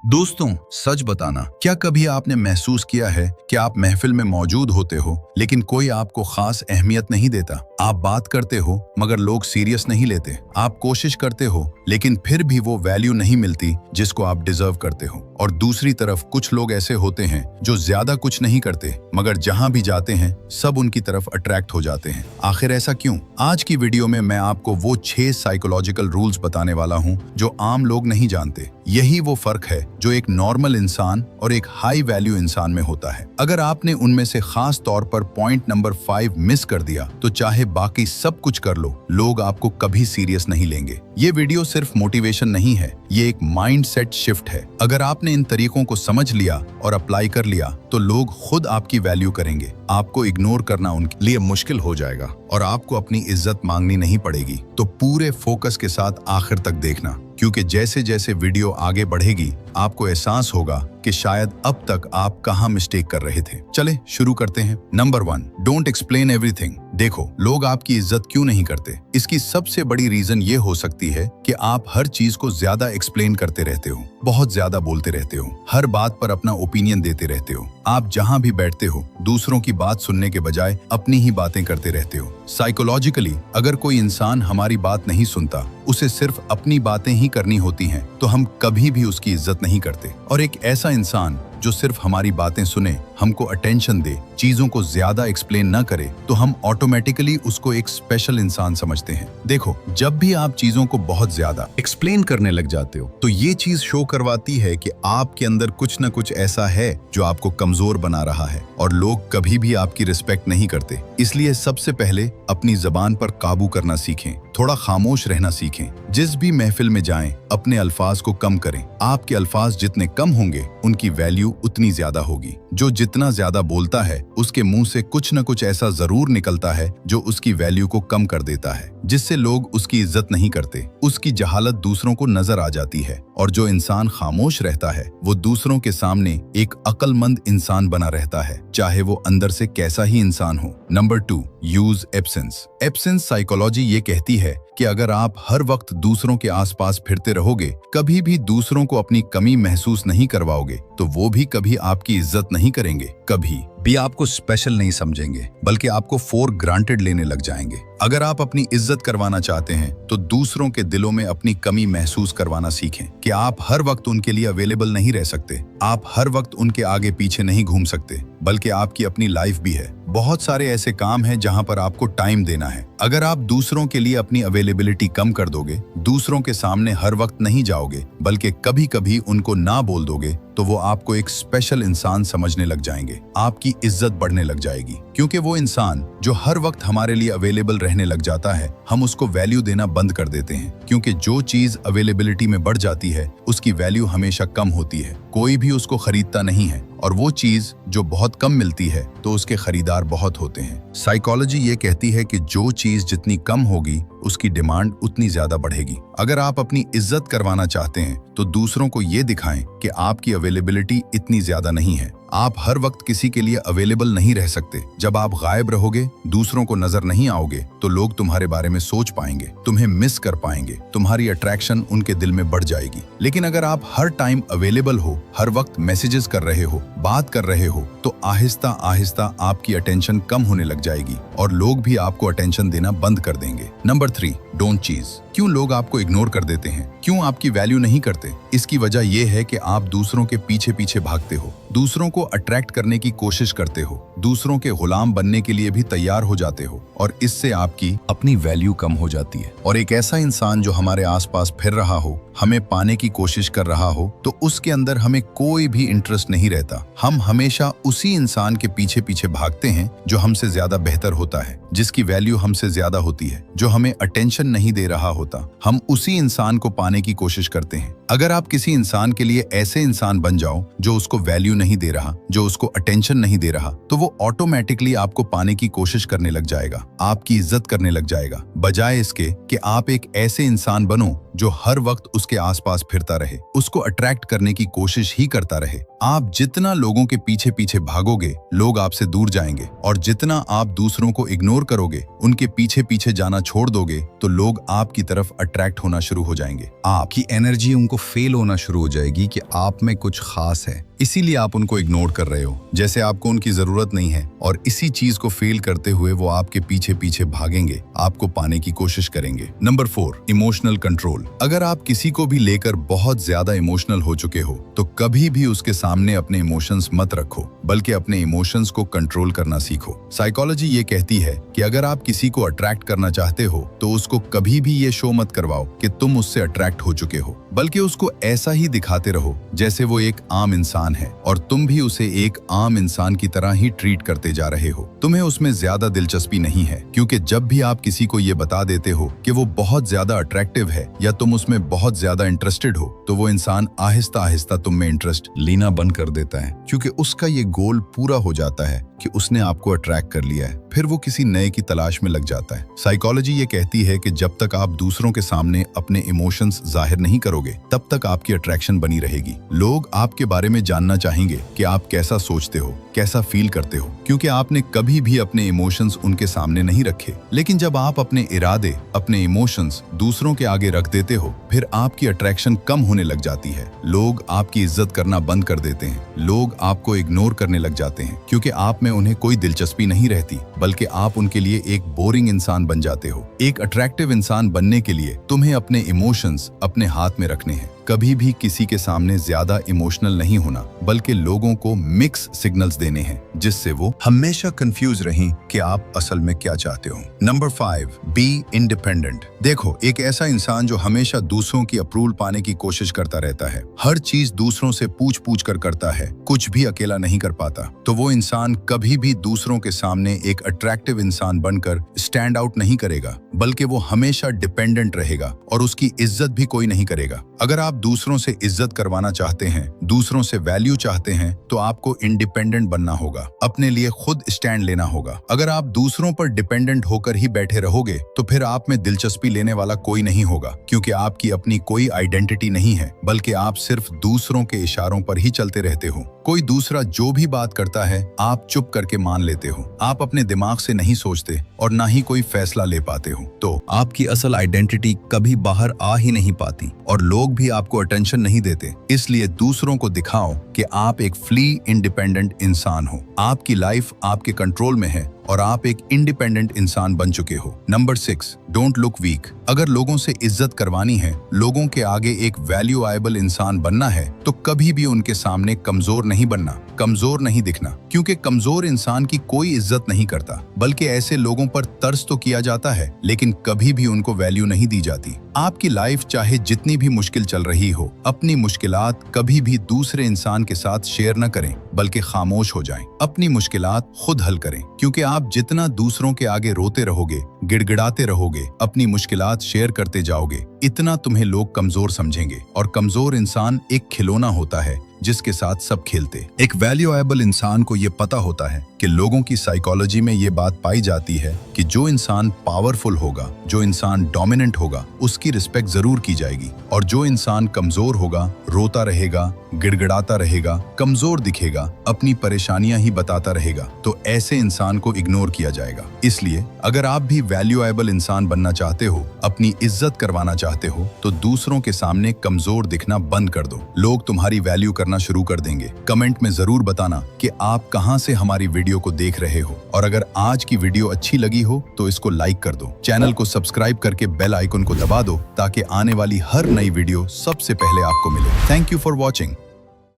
दोस्तों, सच बताना, क्या कभी आपने महसूस किया है कि आप महफिल में मौजूद होते हो लेकिन कोई आपको खास अहमियत नहीं देता? आप बात करते हो मगर लोग सीरियस नहीं लेते। आप कोशिश करते हो लेकिन फिर भी वो वैल्यू नहीं मिलती जिसको आप डिजर्व करते हो। और दूसरी तरफ कुछ लोग ऐसे होते हैं जो ज्यादा कुछ नहीं करते मगर जहां भी जाते हैं सब उनकी तरफ अट्रैक्ट हो जाते हैं। आखिर ऐसा क्यों? आज की वीडियो में मैं आपको वो 6 साइकोलॉजिकल रूल्स बताने वाला हूं जो आम लोग नहीं जानते। यही वो फर्क है जो एक नॉर्मल इंसान और एक हाई वैल्यू इंसान में होता है। अगर आपने उनमें से खास तौर पर पॉइंट नंबर 5 मिस कर दिया तो चाहे बाकी सब कुछ कर लो, लोग आपको कभी सीरियस नहीं लेंगे। ये वीडियो सिर्फ मोटिवेशन नहीं है, ये एक माइंड सेट शिफ्ट है। अगर आपने इन तरीकों को समझ लिया और अप्लाई कर लिया तो लोग खुद आपकी वैल्यू करेंगे। आपको इग्नोर करना उनके लिए मुश्किल हो जाएगा और आपको अपनी इज्जत मांगनी नहीं पड़ेगी। तो पूरे फोकस के साथ आखिर तक देखना, क्योंकि जैसे जैसे वीडियो आगे बढ़ेगी आपको एहसास होगा कि शायद अब तक आप कहां मिस्टेक कर रहे थे। चले शुरू करते हैं। Number 1, don't explain everything. देखो, लोग आपकी इज्जत क्यों नहीं करते? इसकी सबसे बड़ी रीजन ये हो सकती है कि आप हर चीज को ज्यादा एक्सप्लेन करते रहते हो, बहुत ज्यादा बोलते रहते हो, हर बात पर अपना ओपिनियन देते रहते हो। आप जहां भी बैठते हो दूसरों की बात सुनने के बजाय अपनी ही बातें करते रहते हो। साइकोलॉजिकली अगर कोई इंसान हमारी बात नहीं सुनता, उसे सिर्फ अपनी बातें ही करनी होती हैं, तो हम कभी भी उसकी इज्जत नहीं करते। और एक ऐसा इंसान जो सिर्फ हमारी बातें सुने, हमको अटेंशन दे, चीजों को ज्यादा एक्सप्लेन न करे, तो हम ऑटोमेटिकली उसको एक स्पेशल इंसान समझते हैं। देखो, जब भी आप चीजों को बहुत ज्यादा एक्सप्लेन करने लग जाते हो तो ये चीज शो करवाती है कि आपके अंदर कुछ न कुछ ऐसा है जो आपको कमजोर बना रहा है और लोग कभी भी आपकी रिस्पेक्ट नहीं करते। इसलिए सबसे पहले अपनी जबान पर काबू करना सीखें, थोड़ा खामोश रहना सीखें। जिस भी महफिल में जाएं, अपने अल्फाज को कम करें। आपके अल्फाज जितने कम होंगे उनकी वैल्यू उतनी ज्यादा होगी। जो जितना ज्यादा बोलता है उसके मुंह से कुछ न कुछ ऐसा जरूर निकलता है जो उसकी वैल्यू को कम कर देता है, जिससे लोग उसकी इज्जत नहीं करते। उसकी जहालत दूसरों को नजर आ जाती है और जो इंसान खामोश रहता है वो दूसरों के सामने एक अक्लमंद इंसान बना रहता है, चाहे वो अंदर से कैसा ही इंसान हो। Number 2, use absence. Absence psychology ये कहती है कि अगर आप हर वक्त दूसरों के आसपास फिरते रहोगे, कभी भी दूसरों को अपनी कमी महसूस नहीं करवाओगे, तो वो भी कभी आपकी इज्जत नहीं करेंगे, कभी भी आपको स्पेशल नहीं समझेंगे, बल्कि आपको फॉर ग्रांटेड लेने लग जाएंगे। अगर आप अपनी इज्जत करवाना चाहते हैं तो दूसरों के दिलों में अपनी कमी महसूस करवाना सीखें कि आप हर वक्त उनके लिए अवेलेबल नहीं रह सकते, आप हर वक्त उनके आगे पीछे नहीं घूम सकते, बल्कि आपकी अपनी लाइफ भी है। बहुत सारे ऐसे काम हैं जहां पर आपको टाइम देना है। अगर आप दूसरों के लिए अपनी अवेलेबिलिटी कम कर दोगे, दूसरों के सामने हर वक्त नहीं जाओगे, बल्कि कभी कभी उनको ना बोल दोगे, तो वो आपको एक स्पेशल इंसान समझने लग जाएंगे। आपकी इज्जत बढ़ने लग जाएगी, क्योंकि वो इंसान जो हर वक्त हमारे लिए अवेलेबल रहने लग जाता है, हम उसको वैल्यू देना बंद कर देते हैं। क्योंकि जो चीज अवेलेबिलिटी में बढ़ जाती है उसकी वैल्यू हमेशा कम होती है, कोई भी उसको खरीदता नहीं है। और वो चीज जो बहुत कम मिलती है तो उसके खरीदार बहुत होते हैं। साइकोलॉजी ये कहती है कि जो चीज जितनी कम होगी उसकी डिमांड उतनी ज्यादा बढ़ेगी। अगर आप अपनी इज्जत करवाना चाहते हैं तो दूसरों को ये दिखाएं कि आपकी अवेलेबिलिटी इतनी ज्यादा नहीं है। आप हर वक्त किसी के लिए अवेलेबल नहीं रह सकते। जब आप गायब रहोगे, दूसरों को नजर नहीं आओगे, तो लोग तुम्हारे बारे में सोच पाएंगे, तुम्हें मिस कर पाएंगे, तुम्हारी अट्रैक्शन उनके दिल में बढ़ जाएगी। लेकिन अगर आप हर टाइम अवेलेबल हो, हर वक्त मैसेजेस कर रहे हो, बात कर रहे हो, तो आहिस्ता आहिस्ता आपकी अटेंशन कम होने लग जाएगी और लोग भी आपको अटेंशन देना बंद कर देंगे। नंबर 3, डोंट चीज। क्यों लोग आपको इग्नोर कर देते हैं? क्यों आपकी वैल्यू नहीं करते? इसकी वजह यह है कि आप दूसरों के पीछे पीछे भागते हो, दूसरों को अट्रैक्ट करने की कोशिश करते हो, दूसरों के गुलाम बनने के लिए भी तैयार हो जाते हो, और इससे आपकी अपनी वैल्यू कम हो जाती है। और एक ऐसा इंसान जो हमारे आसपास फिर रहा हो, हमें पाने की कोशिश कर रहा हो, तो उसके अंदर हमें कोई भी इंटरेस्ट नहीं रहता। हम हमेशा उसी इंसान के पीछे पीछे भागते हैं जो हमसे ज्यादा बेहतर होता है, जिसकी वैल्यू हमसे ज्यादा होती है, जो हमें अटेंशन नहीं दे रहा होता। हम उसी इंसान को पाने की कोशिश करते हैं। अगर आप किसी इंसान के लिए ऐसे इंसान बन जाओ जो उसको वैल्यू नहीं दे रहा, जो उसको अटेंशन नहीं दे रहा, तो वो ऑटोमेटिकली आपको पाने की कोशिश करने लग जाएगा, आपकी इज्जत करने लग जाएगा, बजाय इसके कि आप एक ऐसे इंसान बनो जो हर वक्त उसके आसपास फिरता रहे, उसको अट्रैक्ट करने की कोशिश ही करता रहे। आप जितना लोगों के पीछे पीछे भागोगे, लोग आपसे दूर जाएंगे, और जितना आप दूसरों को इग्नोर करोगे, उनके पीछे पीछे जाना छोड़ दोगे, तो लोग आपकी तरफ अट्रैक्ट होना शुरू हो जाएंगे। आपकी एनर्जी उनको फेल होना शुरू हो जाएगी कि आप में कुछ खास है, इसीलिए आप उनको इग्नोर कर रहे हो, जैसे आपको उनकी जरूरत नहीं है। और इसी चीज को फेल करते हुए वो आपके पीछे पीछे भागेंगे, आपको पाने की कोशिश करेंगे। Number 4, emotional control. अगर आप किसी को भी लेकर बहुत ज्यादा इमोशनल हो चुके हो, तो कभी भी उसके सामने अपने इमोशंस मत रखो, बल्कि अपने इमोशंस को कंट्रोल करना सीखो। साइकोलॉजी ये कहती है कि अगर आप किसी को अट्रैक्ट करना चाहते हो, तो उसको कभी भी ये शो मत करवाओ कि तुम उससे अट्रैक्ट हो चुके हो, बल्कि उसको ऐसा ही दिखाते रहो जैसे वो एक आम इंसान है और तुम भी उसे एक आम इंसान की तरह ही ट्रीट करते जा रहे हो। तुम्हें उसमें ज्यादा दिलचस्पी नहीं है, क्योंकि जब भी आप किसी को ये बता देते हो कि वो बहुत ज्यादा अट्रैक्टिव है या तुम उसमें बहुत ज्यादा इंटरेस्टेड हो, तो वो इंसान आहिस्ता आहिस्ता तुम में इंटरेस्ट लेना बंद कर देता है, क्योंकि उसका ये गोल पूरा हो जाता है कि उसने आपको अट्रैक्ट कर लिया है। फिर वो किसी नए की तलाश में लग जाता है। साइकोलॉजी ये कहती है कि जब तक आप दूसरों के सामने अपने इमोशंस जाहिर नहीं करोगे, तब तक आपकी अट्रैक्शन बनी रहेगी। लोग आपके बारे में जानना चाहेंगे कि आप कैसा सोचते हो, कैसा फील करते हो, क्योंकि आपने कभी भी अपने इमोशंस उनके सामने नहीं रखे। लेकिन जब आप अपने इरादे, अपने इमोशंस दूसरों के आगे रख देते हो, फिर आपकी अट्रैक्शन कम होने लग जाती है। लोग आपकी इज्जत करना बंद कर देते हैं, लोग आपको इग्नोर करने लग जाते हैं, क्योंकि आप में उन्हें कोई दिलचस्पी नहीं रहती, बल्कि आप उनके लिए एक बोरिंग इंसान बन जाते हो। एक अट्रैक्टिव इंसान बनने के लिए तुम्हें अपने इमोशंस अपने हाथ में रखने हैं। कभी भी किसी के सामने ज्यादा इमोशनल नहीं होना, बल्कि लोगों को मिक्स सिग्नल्स देने हैं, जिससे वो हमेशा कंफ्यूज रहें कि आप असल में क्या चाहते हो। Number 5, be independent. देखो, एक ऐसा इंसान जो हमेशा दूसरों की अप्रूवल पाने की कोशिश करता रहता है, हर चीज दूसरों से पूछ पूछ कर करता है, कुछ भी अकेला नहीं कर पाता, तो वो इंसान कभी भी दूसरों के सामने एक अट्रैक्टिव इंसान बनकर स्टैंड आउट नहीं करेगा, बल्कि वो हमेशा डिपेंडेंट रहेगा और उसकी इज्जत भी कोई नहीं करेगा। अगर आप दूसरों से इज्जत करवाना चाहते हैं, दूसरों से वैल्यू चाहते हैं, तो आपको इंडिपेंडेंट बनना होगा, अपने लिए खुद स्टैंड लेना होगा। अगर आप दूसरों पर डिपेंडेंट होकर ही बैठे रहोगे, तो फिर आप में दिलचस्पी लेने वाला कोई नहीं होगा, क्योंकि आपकी अपनी कोई आइडेंटिटी नहीं है, बल्कि आप सिर्फ दूसरों के इशारों पर ही चलते रहते हो। कोई दूसरा जो भी बात करता है, आप चुप करके मान लेते हो। आप अपने दिमाग से नहीं सोचते और ना ही कोई फैसला ले पाते हो, तो आपकी असल आइडेंटिटी कभी बाहर आ ही नहीं पाती और लोग भी आपको अटेंशन नहीं देते। इसलिए दूसरों को दिखाओ कि आप एक फ्री इंडिपेंडेंट इंसान हो, आपकी लाइफ आपके कंट्रोल में है और आप एक इंडिपेंडेंट इंसान बन चुके हो। Number 6, don't look weak. अगर लोगों से इज्जत करवानी है, लोगों के आगे एक वैल्यूएबल इंसान बनना है, तो कभी भी उनके सामने कमजोर नहीं बनना, कमजोर नहीं दिखना, क्योंकि कमजोर इंसान की कोई इज्जत नहीं करता, बल्कि ऐसे लोगों पर तरस तो किया जाता है, लेकिन कभी भी उनको वैल्यू नहीं दी जाती। आपकी लाइफ चाहे जितनी भी मुश्किल चल रही हो, अपनी मुश्किलात कभी भी दूसरे इंसान के साथ शेयर न करें, बल्कि खामोश हो जाएं। अपनी मुश्किलात खुद हल करें, क्योंकि आप जितना दूसरों के आगे रोते रहोगे, गिड़गिड़ाते रहोगे, अपनी मुश्किलात शेयर करते जाओगे, इतना तुम्हें लोग कमजोर समझेंगे। और कमजोर इंसान एक खिलौना होता है जिसके साथ सब खेलते। एक वैल्यूएबल इंसान को ये पता होता है कि लोगों की साइकोलॉजी में ये बात पाई जाती है कि जो इंसान पावरफुल होगा, जो इंसान डोमिनेंट होगा, उसकी रिस्पेक्ट जरूर की जाएगी, और जो इंसान कमजोर होगा, रोता रहेगा, गिड़गिड़ाता रहेगा, कमजोर दिखेगा, अपनी परेशानियां ही बताता रहेगा, तो ऐसे इंसान को इग्नोर किया जाएगा। इसलिए अगर आप भी वैल्यूएबल इंसान बनना चाहते हो, अपनी इज्जत करवाना चाहते हो, तो दूसरों के सामने कमजोर दिखना बंद कर दो। लोग तुम्हारी वैल्यू करना शुरू कर देंगे। कमेंट में जरूर बताना कि आप कहां से हमारी वीडियो को देख रहे हो, और अगर आज की वीडियो अच्छी लगी हो तो इसको लाइक कर दो, चैनल को सब्सक्राइब करके बेल आइकन को दबा दो, ताकि आने वाली हर नई वीडियो सबसे पहले आपको मिले। Thank you for watching.